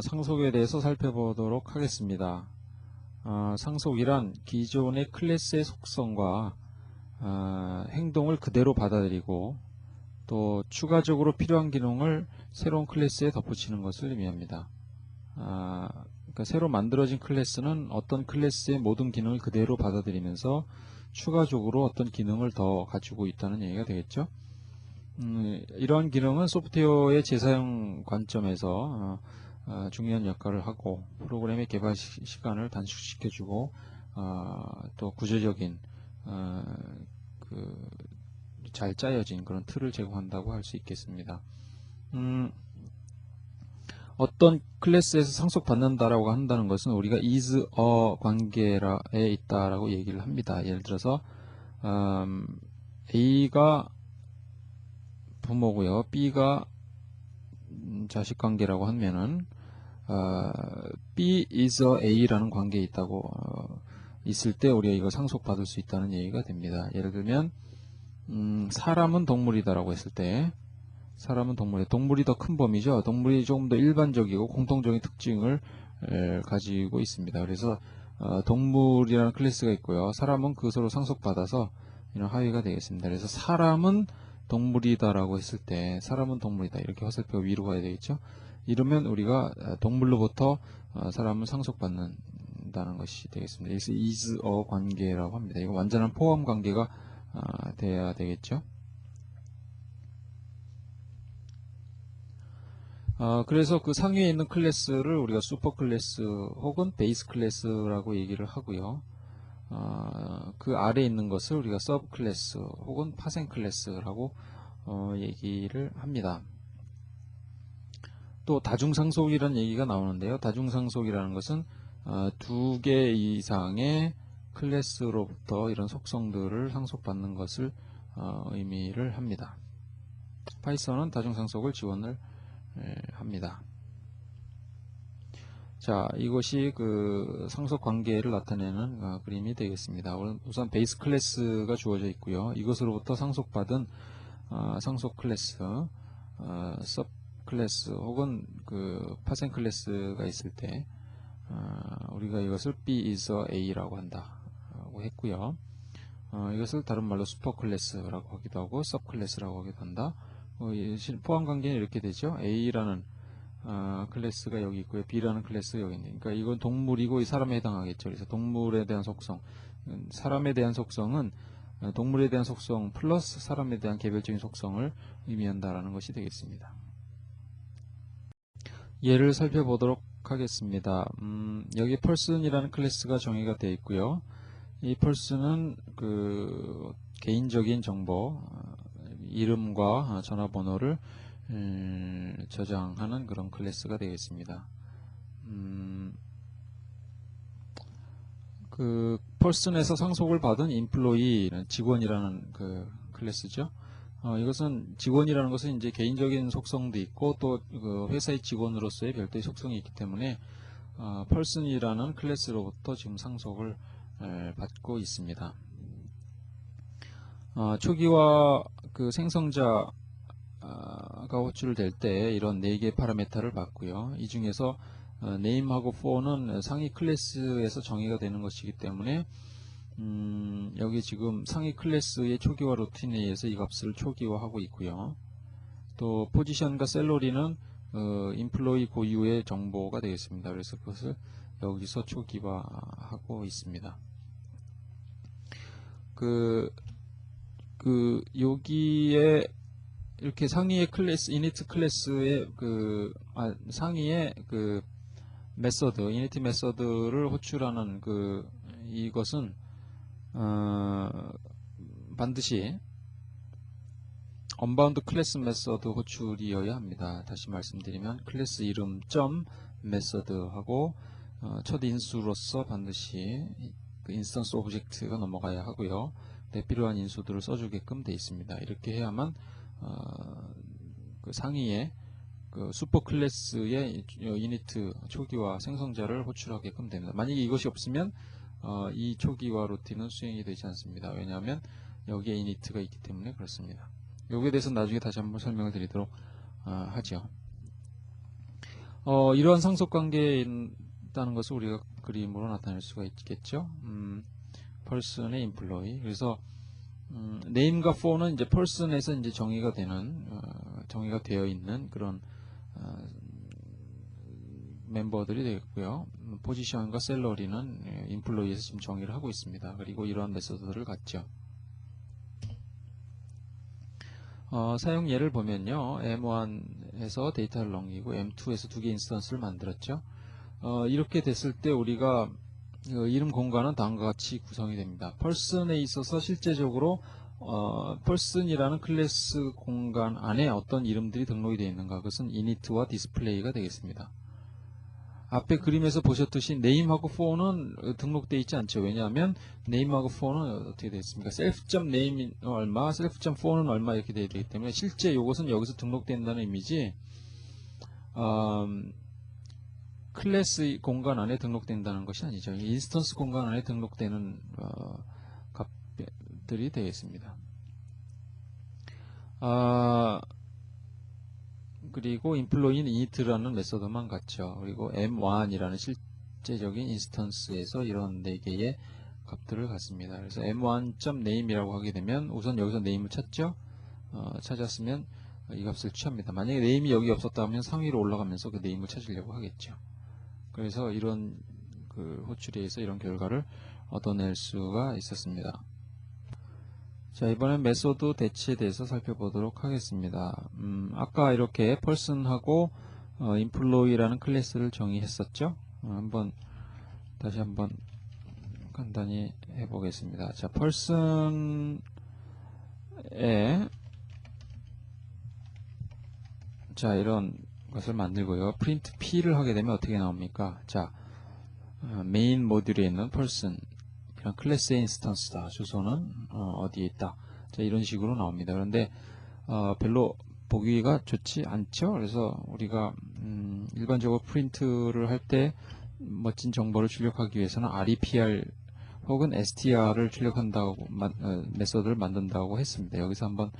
상속에 대해서 살펴보도록 하겠습니다. 상속이란 기존의 클래스의 속성과 행동을 그대로 받아들이고 또 추가적으로 필요한 기능을 새로운 클래스에 덧붙이는 것을 의미합니다. 그러니까 새로 만들어진 클래스는 어떤 클래스의 모든 기능을 그대로 받아들이면서 추가적으로 어떤 기능을 더 가지고 있다는 얘기가 되겠죠. 이러한 기능은 소프트웨어의 재사용 관점에서 중요한 역할을 하고 프로그램의 개발 시간을 단축시켜주고 또 구조적인 잘 짜여진 그런 틀을 제공한다고 할 수 있겠습니다. 어떤 클래스에서 상속받는다라고 한다는 것은 우리가 is a 관계에 있다라고 얘기를 합니다. 예를 들어서 A가 부모고요, B가 자식 관계라고 하면은 B is a A라는 관계에 있다고 있을 때 우리가 이거 상속받을 수 있다는 얘기가 됩니다. 예를 들면 사람은 동물이다라고 했을 때 사람은 동물이 더 큰 범위죠. 동물이 조금 더 일반적이고 공통적인 특징을 가지고 있습니다. 그래서 동물이라는 클래스가 있고요. 사람은 그것으로 상속받아서 이런 하위가 되겠습니다. 그래서 사람은 동물이다라고 했을 때 사람은 동물이다 이렇게 화살표가 위로 가야 되겠죠. 이러면 우리가 동물로부터 사람을 상속받는다는 것이 되겠습니다. 그래서 is a 관계라고 합니다. 이거 완전한 포함 관계가 돼야 되겠죠. 그래서 그 상위에 있는 클래스를 우리가 슈퍼 클래스 혹은 베이스 클래스라고 얘기를 하고요. 그 아래에 있는 것을 우리가 서브 클래스 혹은 파생 클래스라고 얘기를 합니다. 또 다중상속이라는 얘기가 나오는데요. 다중상속이라는 것은 두 개 이상의 클래스로부터 이런 속성들을 상속받는 것을 의미를 합니다. 파이썬은 다중상속을 지원을 합니다. 자, 이것이 그 상속 관계를 나타내는 그림이 되겠습니다. 우선 베이스 클래스가 주어져 있고요. 이것으로부터 상속받은 상속 클래스, 섭 클래스 혹은 그 파생 클래스가 있을 때 우리가 이것을 B is A라고 한다고 했고요. 이것을 다른 말로 슈퍼 클래스라고 하기도 하고 섭 클래스라고 하기도 한다. 포함 관계는 이렇게 되죠. A라는 클래스가 여기 있고요. B라는 클래스가 여기 있는. 그러니까 이건 동물이고 이 사람에 해당하겠죠. 그래서 동물에 대한 속성, 사람에 대한 속성은 동물에 대한 속성 플러스 사람에 대한 개별적인 속성을 의미한다라는 것이 되겠습니다. 예를 살펴보도록 하겠습니다. 여기 person이라는 클래스가 정의가 되어 있고요. 이 person은 그 개인적인 정보, 이름과 전화번호를 저장하는 그런 클래스가 되겠습니다. 그 person에서 상속을 받은 employee, 직원이라는 그 클래스죠. 이것은 직원이라는 것은 이제 개인적인 속성도 있고 또 그 회사의 직원으로서의 별도의 속성이 있기 때문에 person이라는 클래스로부터 지금 상속을 받고 있습니다. 초기화 그 생성자가 호출될 때 이런 4개의 파라미터를 받고요. 이 중에서 name하고 for는 상위 클래스에서 정의가 되는 것이기 때문에 여기 지금 상위 클래스의 초기화 루틴에 의해서 이 값을 초기화하고 있고요. 또 포지션과 셀러리는 인플로이 고유의 정보가 되겠습니다. 그래서 그것을 여기서 초기화하고 있습니다. 여기에 이렇게 상위의 클래스, 이니트 클래스의 상위의 메서드, 이니트 메서드를 호출하는 이것은 반드시 언바운드 클래스 메서드 호출이어야 합니다. 다시 말씀드리면 클래스 이름 점 메서드하고 첫 인수로서 반드시 그 인스턴스 오브젝트가 넘어가야 하고요. 필요한 인수들을 써주게끔 되어 있습니다. 이렇게 해야만 그 상위의 그 슈퍼 클래스의 이니트 초기화 생성자를 호출하게끔 됩니다. 만약에 이것이 없으면 이 초기화 루틴은 수행이 되지 않습니다. 왜냐하면 여기에 이니트가 있기 때문에 그렇습니다. 여기에 대해서 나중에 다시 한번 설명을 드리도록 하죠. 이러한 상속관계에 있다는 것을 우리가 그림으로 나타낼 수가 있겠죠. person의 employee. 그래서 name과 for는 이제 person에서 이제 정의가 되어 있는 그런 멤버들이 되겠고요. 포지션과 셀러리는 employee에서 지금 정의를 하고 있습니다. 그리고 이러한 메소드들을 갖죠. 사용 예를 보면요. M1에서 데이터를 넘기고 M2에서 두 개 인스턴스를 만들었죠. 이렇게 됐을 때 우리가 이름 공간은 다음과 같이 구성이 됩니다. person에 있어서 실제적으로 person이라는 클래스 공간 안에 어떤 이름들이 등록이 되어 있는가, 그것은 init와 display가 되겠습니다. 앞에 그림에서 보셨듯이 name하고 for는 등록되어 있지 않죠. 왜냐하면 name하고 for는 어떻게 되어 있습니까? self.name은 얼마, self.for는 얼마 이렇게 되어 있기 때문에 실제 이것은 여기서 등록된다는 의미지 클래스 공간 안에 등록된다는 것이 아니죠. 인스턴스 공간 안에 등록되는 값들이 되겠습니다. 그리고 employee는 init라는 메소드만 같죠. 그리고 m1이라는 실제적인 인스턴스에서 이런 4개의 값들을 갖습니다. 그래서 m1.name이라고 하게 되면 우선 여기서 name을 찾죠. 찾았으면 이 값을 취합니다. 만약에 name이 여기 없었다면 상위로 올라가면서 그 name을 찾으려고 하겠죠. 그래서 이런 호출에서 이런 결과를 얻어낼 수가 있었습니다. 자, 이번엔 메소드 대치에 대해서 살펴보도록 하겠습니다. 아까 이렇게 person하고 employee라는 클래스를 정의했었죠. 다시 한번 간단히 해보겠습니다. 자, person에 자, 이런 것을 만들고요. print p를 하게 되면 어떻게 나옵니까? 자, 메인 모듈에 있는 person 이런 클래스의 인스턴스다. 주소는 어디에 있다. 자, 이런 식으로 나옵니다. 그런데 별로 보기가 좋지 않죠. 그래서 우리가 일반적으로 프린트를 할 때 멋진 정보를 출력하기 위해서는 REPR 혹은 STR을 출력한다고 메소드를 만든다고 했습니다. 여기서 한번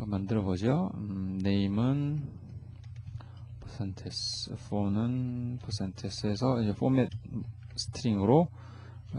만들어 보죠. name은 %s, for는 %s에서 이제 포맷 스트링으로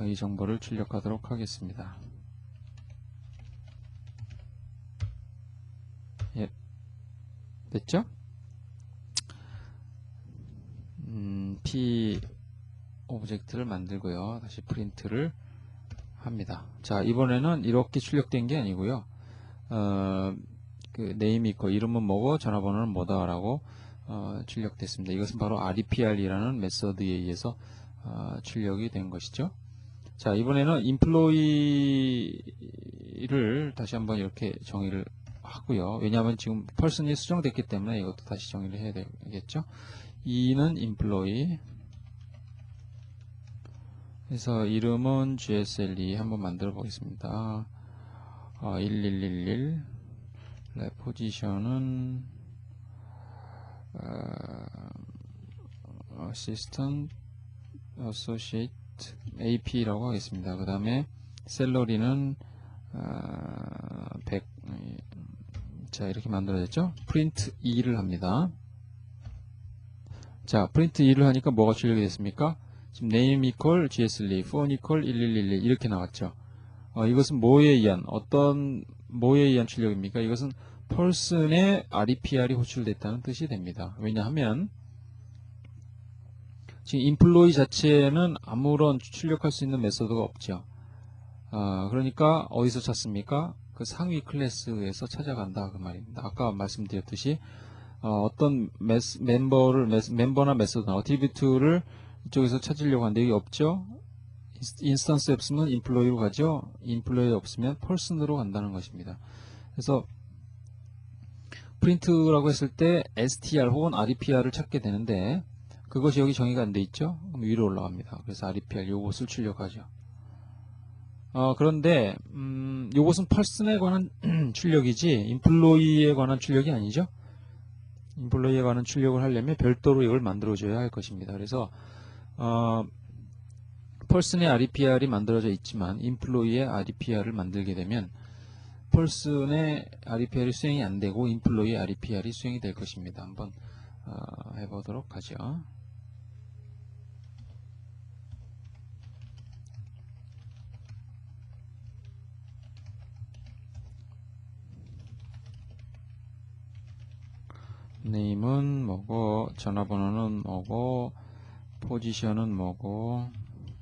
이 정보를 출력하도록 하겠습니다. 예, 됐죠? p 오브젝트를 만들고요. 다시 프린트를 합니다. 자, 이번에는 이렇게 출력된 게 아니고요. 그 name 있고 이름은 뭐고 전화번호는 뭐다 라고 출력됐습니다. 이것은 바로 REPR이라는 메서드에 의해서 출력이 된 것이죠. 자, 이번에는 employee를 다시 한번 이렇게 정의를 하고요. 왜냐하면 지금 person이 수정됐기 때문에 이것도 다시 정의를 해야 되겠죠. E는 employee. 그래서 이름은 GSLE 한번 만들어 보겠습니다. 1111. 포지션은 assistant associate AP라고 하겠습니다. 그 다음에 셀러리는 100. 자, 이렇게 만들어졌죠. print E를 합니다. 자, print E를 하니까 뭐가 출력이 됐습니까? 지금 name equal GSLE, phone equal 1111 이렇게 나왔죠. 이것은 뭐에 의한 출력입니까? 이것은 person의 REPR이 호출됐다는 뜻이 됩니다. 왜냐하면 지금 employee 자체는 아무런 출력할 수 있는 메소드가 없죠. 그러니까 어디서 찾습니까? 그 상위 클래스에서 찾아간다 그 말입니다. 아까 말씀드렸듯이 어떤 멤버나 메소드나 어트리뷰트를 이쪽에서 찾으려고 하는데 여기 없죠. 인스턴스 없으면 employee로 가죠. employee 없으면 person으로 간다는 것입니다. 그래서 print라고 했을 때 str 혹은 repr을 찾게 되는데 그것이 여기 정의가 안 돼 있죠. 그럼 위로 올라갑니다. 그래서 repr 요것을 출력하죠. 그런데 요것은 person에 관한 출력이지 employee에 관한 출력이 아니죠. employee에 관한 출력을 하려면 별도로 이걸 만들어줘야 할 것입니다. 그래서 person의 REPR이 만들어져 있지만 employee의 REPR을 만들게 되면 person의 REPR이 수행이 안 되고 employee의 REPR이 수행이 될 것입니다. 한번 해보도록 하죠. 네임은 뭐고, 전화번호는 뭐고, 포지션은 뭐고,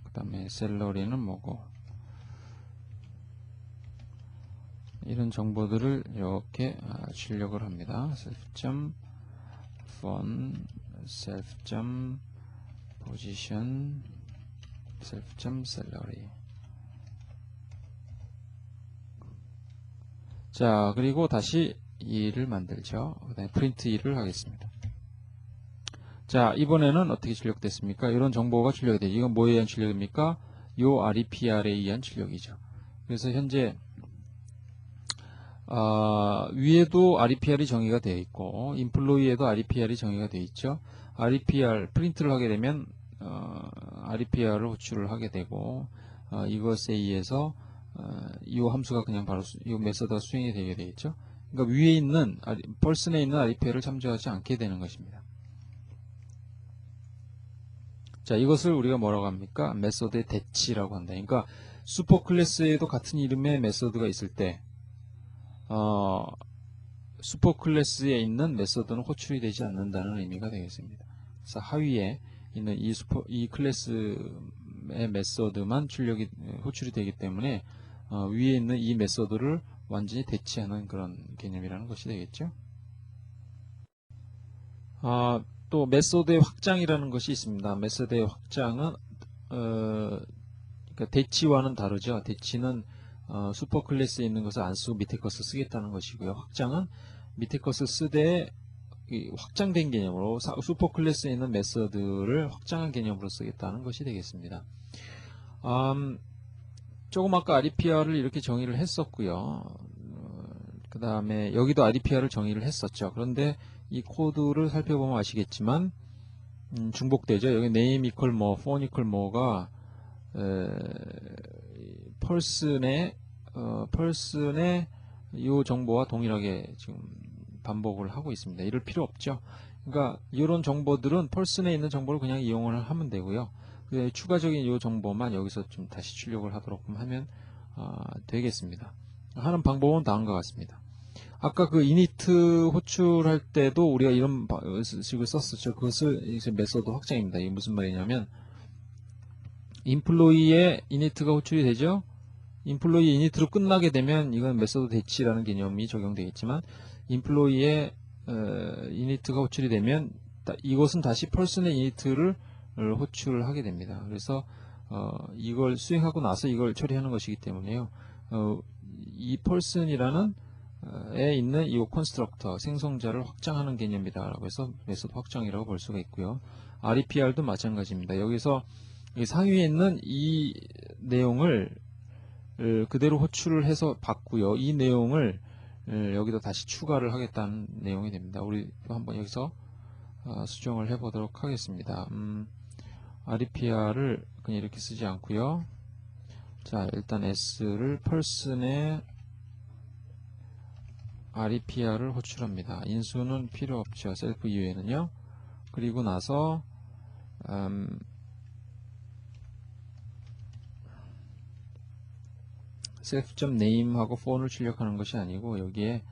그 다음에 샐러리는 뭐고, 이런 정보들을 이렇게 출력을 합니다. self.phone, self.position, self.salary. 자, 그리고 다시 2를 만들죠. 그 다음에 프린트 2를 하겠습니다. 자, 이번에는 어떻게 출력됐습니까? 이런 정보가 출력이 되죠. 이건 뭐에 의한 출력입니까? 요 REPR에 의한 출력이죠. 그래서 현재 위에도 REPR이 정의가 되어 있고 인플로이에도 REPR이 정의가 되어 있죠. REPR 프린트를 하게 되면 REPR을 호출을 하게 되고 이것에 의해서 이 함수가 그냥 바로 이 메서드가 수행이 되게 되겠죠. 그러니까 위에 있는 펄슨에 있는 REPR을 참조하지 않게 되는 것입니다. 자, 이것을 우리가 뭐라고 합니까? 메서드의 대치라고 한다. 그러니까 슈퍼 클래스에도 같은 이름의 메서드가 있을 때 슈퍼 클래스에 있는 메서드는 호출이 되지 않는다는 의미가 되겠습니다. 그래서 하위에 있는 이 클래스의 메서드만 호출이 되기 때문에 위에 있는 이 메서드를 완전히 대치하는 그런 개념이라는 것이 되겠죠. 또 메소드의 확장이라는 것이 있습니다. 메소드의 확장은 그러니까 대치와는 다르죠. 대치는 슈퍼 클래스에 있는 것을 안 쓰고 밑에 것을 쓰겠다는 것이고요. 확장은 밑에 것을 쓰되 확장된 개념으로 슈퍼 클래스에 있는 메소드를 확장한 개념으로 쓰겠다는 것이 되겠습니다. 조금 아까 REPR을 이렇게 정의를 했었고요. 그 다음에 여기도 REPR을 정의를 했었죠. 그런데 이 코드를 살펴보면 아시겠지만 중복되죠. 여기 name equal more, phone equal more가 펄슨의 이 정보와 동일하게 지금 반복을 하고 있습니다. 이럴 필요 없죠. 그러니까 이런 정보들은 펄슨에 있는 정보를 그냥 이용을 하면 되고요. 추가적인 이 정보만 여기서 좀 다시 출력을 하도록 하면 되겠습니다. 하는 방법은 다음과 같습니다. 아까 그 이니트 호출할 때도 우리가 이런 식을 썼었죠. 그것을 이제 메소드 확장입니다. 이게 무슨 말이냐면 인플로이의 이니트가 호출이 되죠. 인플로이 이니트로 끝나게 되면 이건 메소드 대치라는 개념이 적용되겠지만 인플로이의 이니트가 호출이 되면 이것은 다시 펄슨의 이니트를 호출을 하게 됩니다. 그래서 이걸 수행하고 나서 이걸 처리하는 것이기 때문에요. 이 펄슨이라는 에 있는 이 컨스트럭터 생성자를 확장하는 개념이다라고 해서 메소드 확장이라고 볼 수가 있고요. REPR도 마찬가지입니다. 여기서 상위에 있는 이 내용을 그대로 호출을 해서 받고요. 이 내용을 여기다 다시 추가를 하겠다는 내용이 됩니다. 우리 한번 여기서 수정을 해보도록 하겠습니다. REPR을 그냥 이렇게 쓰지 않고요. 자, 일단 S를 펄슨의 REPR을 호출합니다. 인수는 필요 없죠. 셀프 이후에는요. 그리고 나서 self.name하고 phone을 출력하는 것이 아니고 여기에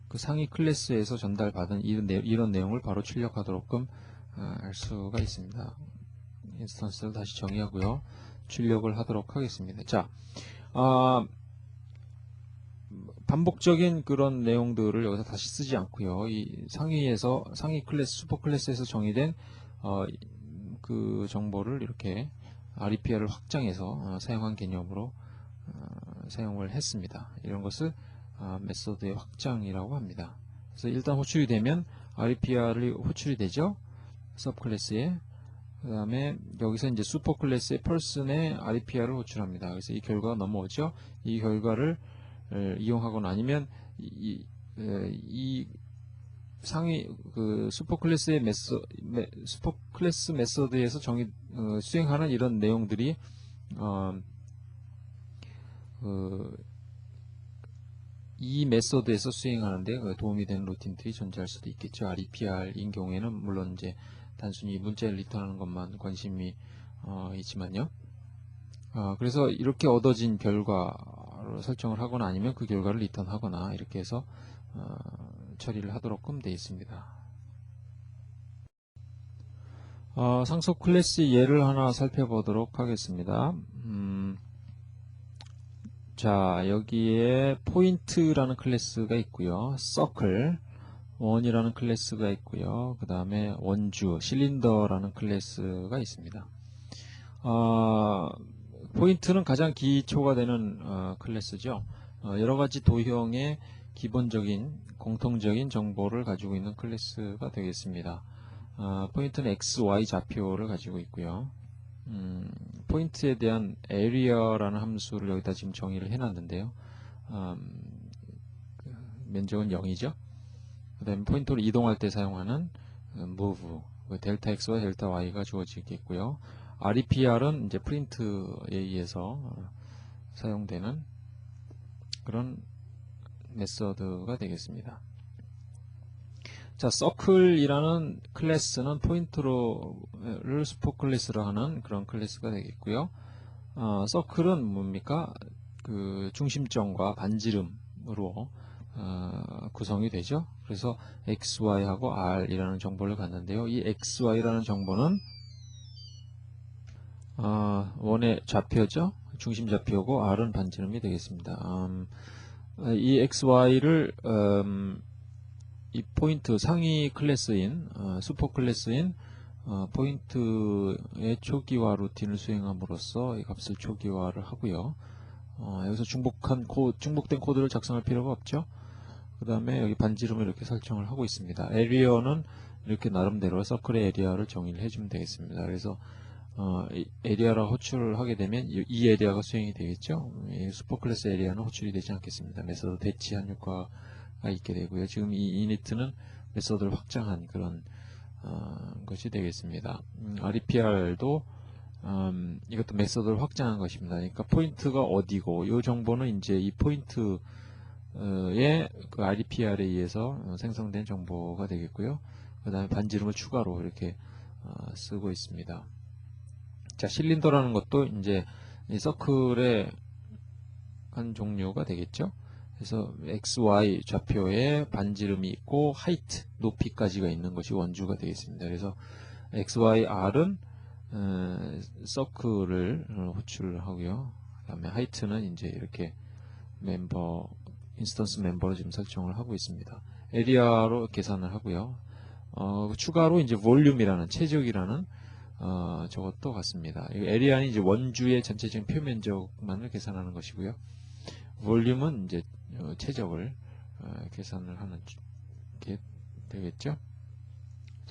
그 상위 클래스에서 전달받은 이런 내용을 바로 출력하도록끔 할 수가 있습니다. 인스턴스를 다시 정의하고요. 출력을 하도록 하겠습니다. 자, 반복적인 그런 내용들을 여기서 다시 쓰지 않고요. 이 상위 클래스, 슈퍼 클래스에서 정의된 그 정보를 이렇게 REPR을 확장해서 사용한 개념으로 사용을 했습니다. 이런 것을 메소드의 확장이라고 합니다. 그래서 일단 호출이 되면 REPR이 호출이 되죠. 서브 클래스에. 그 다음에 여기서 이제 슈퍼 클래스의 펄슨의 REPR을 호출합니다. 그래서 이 결과가 넘어오죠. 이 결과를 이용하거나 아니면 이 상위 그 슈퍼 클래스 메서드에서 수행하는 이런 내용들이 이 메소드에서 수행하는데 도움이 되는 루틴들이 존재할 수도 있겠죠. REPR인 경우에는 물론 이제 단순히 문자를 리턴하는 것만 관심이 있지만요. 그래서 이렇게 얻어진 결과를 설정을 하거나 아니면 그 결과를 리턴하거나 이렇게 해서 처리를 하도록끔 되어 있습니다. 상속 클래스 예를 하나 살펴보도록 하겠습니다. 자, 여기에 포인트라는 클래스가 있고요. 서클, 원이라는 클래스가 있고요. 그 다음에 원주, 실린더라는 클래스가 있습니다. 포인트는 가장 기초가 되는 클래스죠. 여러가지 도형의 기본적인 공통적인 정보를 가지고 있는 클래스가 되겠습니다. 포인트는 x, y 좌표를 가지고 있고요. 포인트에 대한 area라는 함수를 여기다 지금 정의를 해놨는데요. 면적은 0이죠. 그 다음에 포인트를 이동할 때 사용하는 move, 델타 x와 델타 y가 주어지겠고요. REPR은 이제 프린트에 의해서 사용되는 그런 메서드가 되겠습니다. 자, 서클이라는 클래스는 포인트를 스포 클래스로 하는 그런 클래스가 되겠고요. 서클은 뭡니까? 그 중심점과 반지름으로 구성이 되죠. 그래서 x, y하고 r이라는 정보를 갖는데요. 이 x, y라는 정보는 원의 좌표죠. 중심 좌표고 r은 반지름이 되겠습니다. 이 x, y를 이 포인트 상위 클래스인 슈퍼 클래스인 포인트의 초기화 루틴을 수행함으로써 이 값을 초기화를 하고요. 여기서 중복된 코드를 작성할 필요가 없죠. 그 다음에 여기 반지름을 이렇게 설정을 하고 있습니다. 에리어는 이렇게 나름대로 서클의 에리어를 정의를 해주면 되겠습니다. 그래서 에리어라 호출을 하게 되면 이 에리어가 수행이 되겠죠. 슈퍼클래스 에리어는 호출이 되지 않겠습니다. 메서드 대치한 효과가 있게 되고요. 지금 이 이니트는 메서드를 확장한 그런 것이 되겠습니다. REPR도 이것도 메서드를 확장한 것입니다. 그러니까 포인트가 어디고 이 정보는 이제 이 포인트의 그 REPR에 의해서 생성된 정보가 되겠고요. 그 다음에 반지름을 추가로 이렇게 쓰고 있습니다. 자, 실린더라는 것도 이제 이 서클의 한 종류가 되겠죠. 그래서 x, y 좌표에 반지름이 있고 하이트, 높이까지가 있는 것이 원주가 되겠습니다. 그래서 x, y, r은 서클을 호출하고요. 그 다음에 하이트는 이제 이렇게 인스턴스 멤버로 지금 설정을 하고 있습니다. 에리아로 계산을 하고요. 추가로 이제 볼륨이라는 최적이라는 저것도 같습니다. 에리아는 이제 원주의 전체적인 표면적만을 계산하는 것이고요. 볼륨은 이제 최적을 계산을 하는 게 되겠죠.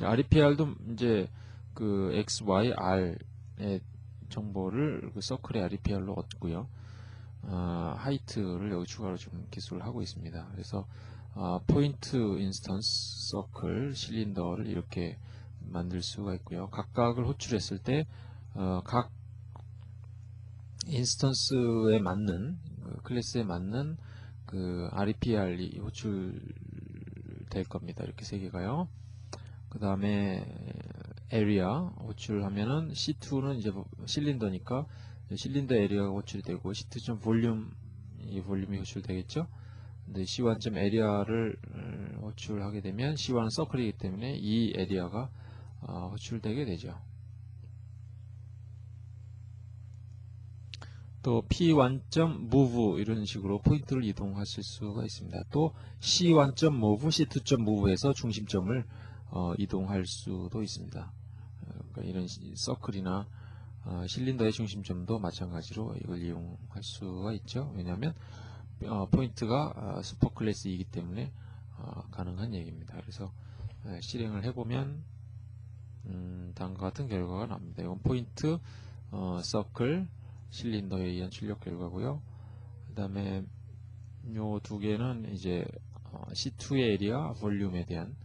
REPR도 이제 그 X, Y, R의 정보를 그 서클의 REPR로 얻고요. 하이트를 여기 추가로 좀 기술을 하고 있습니다. 그래서 포인트, 인스턴스, 서클, 실린더를 이렇게 만들 수가 있고요. 각각을 호출했을 때 각 인스턴스에 맞는 클래스에 맞는 그 REPR이 호출될 겁니다. 이렇게 세 개가요. 그 다음에 에리아 호출하면은 C2는 이제 실린더니까 실린더 에리아가 호출이 되고 C2점 볼륨 이 볼륨이 호출되겠죠. 근데 C1점 에리아를 호출하게 되면 C1은 서클이기 때문에 이 에리아가 호출되게 되죠. 또 P1.move 이런 식으로 포인트를 이동하실 수가 있습니다. 또 C1.move, C2.move 해서 중심점을 이동할 수도 있습니다. 그러니까 이런 서클이나 실린더의 중심점도 마찬가지로 이걸 이용할 수가 있죠. 왜냐하면 포인트가 슈퍼 클래스이기 때문에 가능한 얘기입니다. 그래서 실행을 해보면 다음과 같은 결과가 납니다. 이건 포인트, 서클, 실린더에 의한 출력 결과고요. 그 다음에 요 두 개는 이제 C2의 에리아, 볼륨에 대한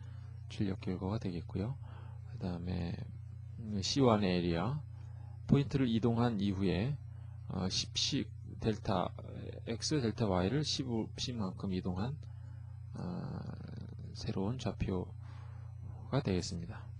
출력 결과가 되겠고요. 그 다음에 C1의 에리아, 포인트를 이동한 이후에 10씩 델타 x 델타 y를 10만큼 이동한 새로운 좌표가 되겠습니다.